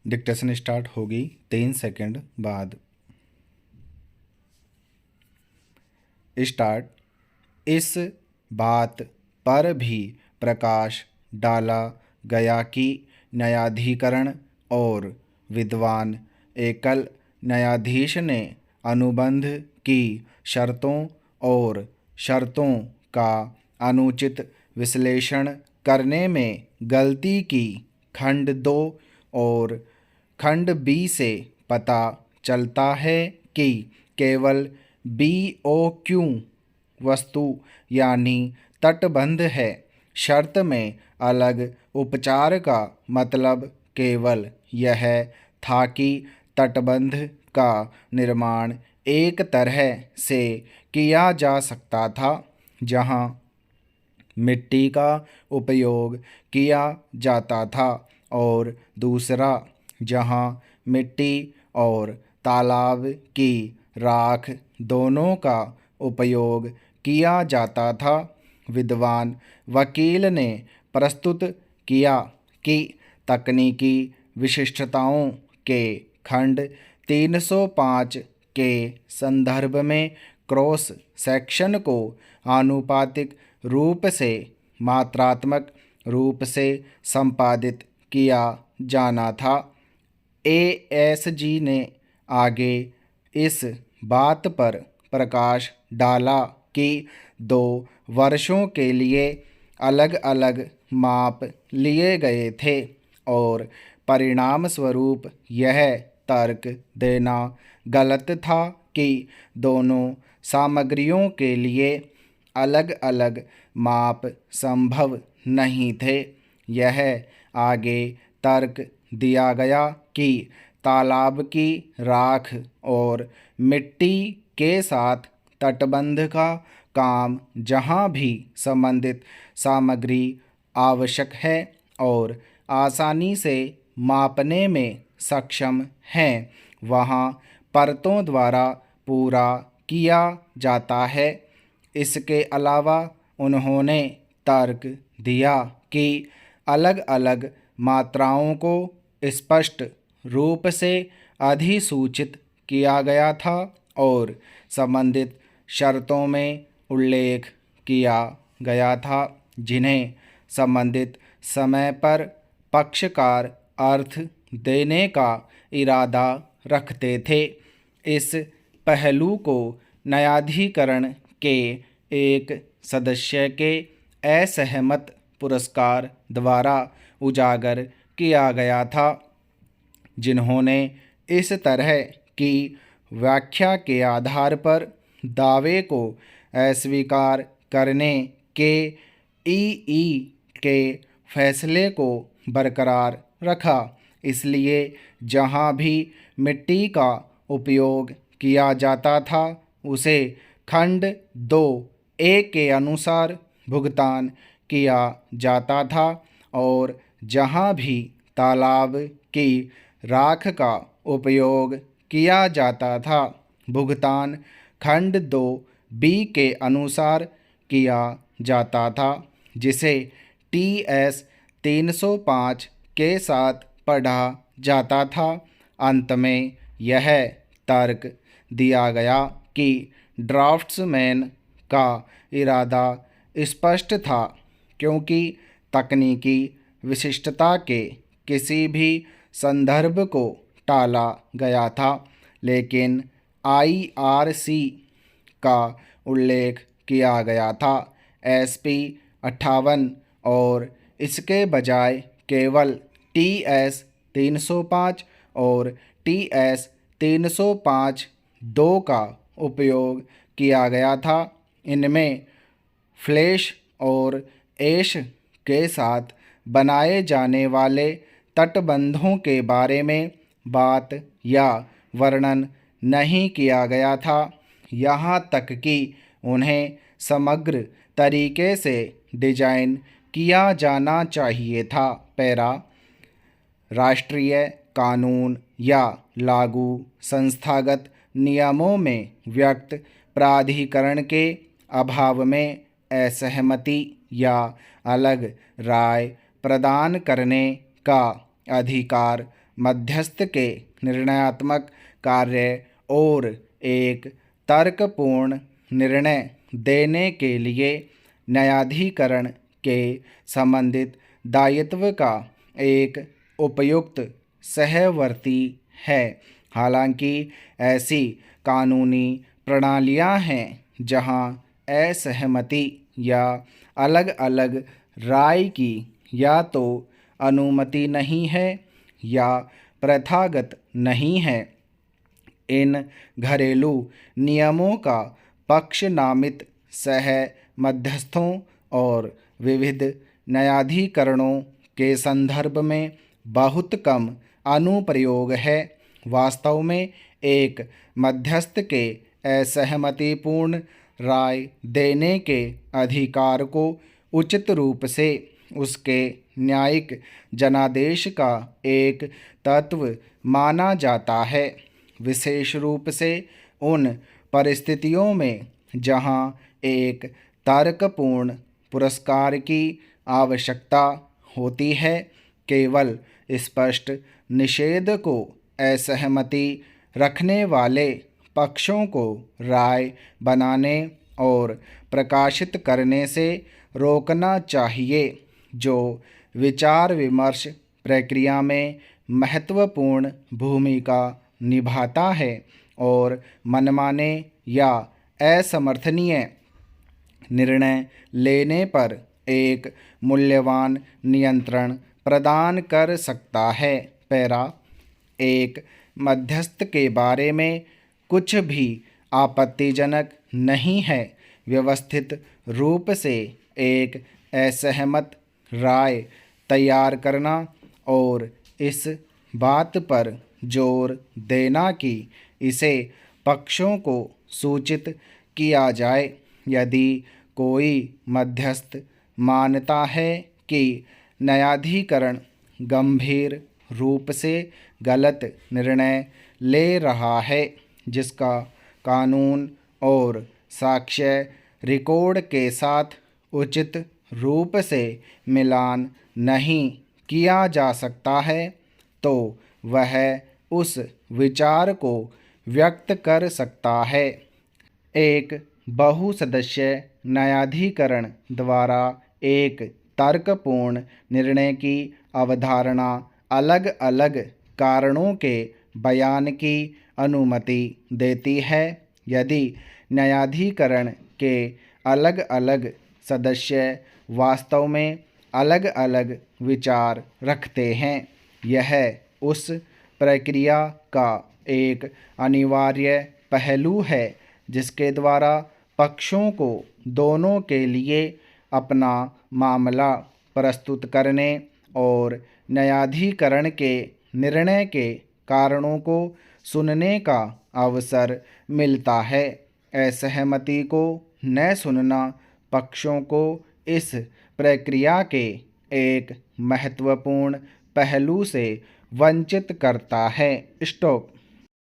Dictation start होगी 3 second बाद। Start. इस बात पर भी प्रकाश डाला गया कि न्यायाधिकरण और विद्वान एकल न्यायाधीश ने अनुबंध की शर्तों और शर्तों का अनुचित विश्लेषण करने में गलती की। खंड 2 और खंड बी से पता चलता है कि केवल BOQ वस्तु यानी तटबंध है। शर्त में अलग उपचार का मतलब केवल यह था कि तटबंध का निर्माण एक तरह से किया जा सकता था जहां मिट्टी का उपयोग किया जाता था और दूसरा जहां मिट्टी और तालाब की राख दोनों का उपयोग किया जाता था। विद्वान वकील ने प्रस्तुत किया कि तकनीकी विशिष्टताओं के खंड 305 के संदर्भ में क्रॉस सेक्शन को आनुपातिक रूप से मात्रात्मक रूप से संपादित किया जाना था। ASG ने आगे इस बात पर प्रकाश डाला कि 2 वर्षों के लिए अलग अलग माप लिए गए थे और परिणाम स्वरूप यह तर्क देना गलत था कि दोनों सामग्रियों के लिए अलग अलग माप संभव नहीं थे। यह आगे तर्क दिया गया कि तालाब की राख और मिट्टी के साथ तटबंध का काम जहां भी संबंधित सामग्री आवश्यक है और आसानी से मापने में सक्षम है वहां परतों द्वारा पूरा किया जाता है। इसके अलावा उन्होंने तर्क दिया कि अलग अलग मात्राओं को स्पष्ट रूप से अधिसूचित किया गया था और संबंधित शर्तों में उल्लेख किया गया था जिन्हें संबंधित समय पर पक्षकार अर्थ देने का इरादा रखते थे। इस पहलू को न्यायाधिकरण के एक सदस्य के असहमत पुरस्कार द्वारा उजागर किया गया था जिन्होंने इस तरह की व्याख्या के आधार पर दावे को अस्वीकार करने के EE के फैसले को बरकरार रखा। इसलिए जहां भी मिट्टी का उपयोग किया जाता था उसे खंड 2A के अनुसार भुगतान किया जाता था और जहां भी तालाब की राख का उपयोग किया जाता था भुगतान खंड 2B के अनुसार किया जाता था जिसे TS 305 के साथ पढ़ा जाता था। अंत में यह तर्क दिया गया कि ड्राफ्ट्समैन का इरादा स्पष्ट था क्योंकि तकनीकी विशिष्टता के किसी भी संदर्भ को टाला गया था लेकिन IRC का उल्लेख किया गया था। SP 58 और इसके बजाय केवल TS 305 और TS 305 2 का उपयोग किया गया था। इनमें फ्लैश और ऐश के साथ बनाए जाने वाले तटबंधों के बारे में बात या वर्णन नहीं किया गया था यहाँ तक कि उन्हें समग्र तरीके से डिजाइन किया जाना चाहिए था। पैरा राष्ट्रीय कानून या लागू संस्थागत नियमों में व्यक्त प्राधिकरण के अभाव में असहमति या अलग राय प्रदान करने का अधिकार मध्यस्थ के निर्णयात्मक कार्य और एक तर्कपूर्ण निर्णय देने के लिए न्यायाधिकरण के संबंधित दायित्व का एक उपयुक्त सहवर्ती है। हालांकि ऐसी कानूनी प्रणालियां हैं जहां असहमति या अलग अलग राय की या तो अनुमति नहीं है या प्रथागत नहीं है। इन घरेलू नियमों का पक्ष नामित सह मध्यस्थों और विविध न्यायाधिकरणों के संदर्भ में बहुत कम अनुप्रयोग है। वास्तव में एक मध्यस्थ के असहमतिपूर्ण राय देने के अधिकार को उचित रूप से उसके न्यायिक जनादेश का एक तत्व माना जाता है, विशेष रूप से उन परिस्थितियों में जहां एक तर्कपूर्ण पुरस्कार की आवश्यकता होती है। केवल स्पष्ट निषेध को असहमति रखने वाले पक्षों को राय बनाने और प्रकाशित करने से रोकना चाहिए, जो विचार विमर्श प्रक्रिया में महत्वपूर्ण भूमिका निभाता है और मनमाने या असमर्थनीय निर्णय लेने पर एक मूल्यवान नियंत्रण प्रदान कर सकता है। पैरा एक मध्यस्थ के बारे में कुछ भी आपत्तिजनक नहीं है। व्यवस्थित रूप से एक असहमत राय तैयार करना और इस बात पर जोर देना कि इसे पक्षों को सूचित किया जाए। यदि कोई मध्यस्थ मानता है कि न्यायाधिकरण गंभीर रूप से गलत निर्णय ले रहा है, जिसका कानून और साक्ष्य रिकॉर्ड के साथ उचित रूप से मिलान नहीं किया जा सकता है, तो वह उस विचार को व्यक्त कर सकता है। एक बहुसदस्य न्यायाधिकरण द्वारा एक तर्कपूर्ण निर्णय की अवधारणा अलग अलग कारणों के बयान की अनुमति देती है। यदि न्यायाधिकरण के अलग अलग सदस्य वास्तव में अलग अलग विचार रखते हैं, यह उस प्रक्रिया का एक अनिवार्य पहलू है जिसके द्वारा पक्षों को दोनों के लिए अपना मामला प्रस्तुत करने और न्यायाधिकरण के निर्णय के कारणों को सुनने का अवसर मिलता है। असहमति को न सुनना पक्षों को इस प्रक्रिया के एक महत्वपूर्ण पहलू से वंचित करता है। स्टॉप।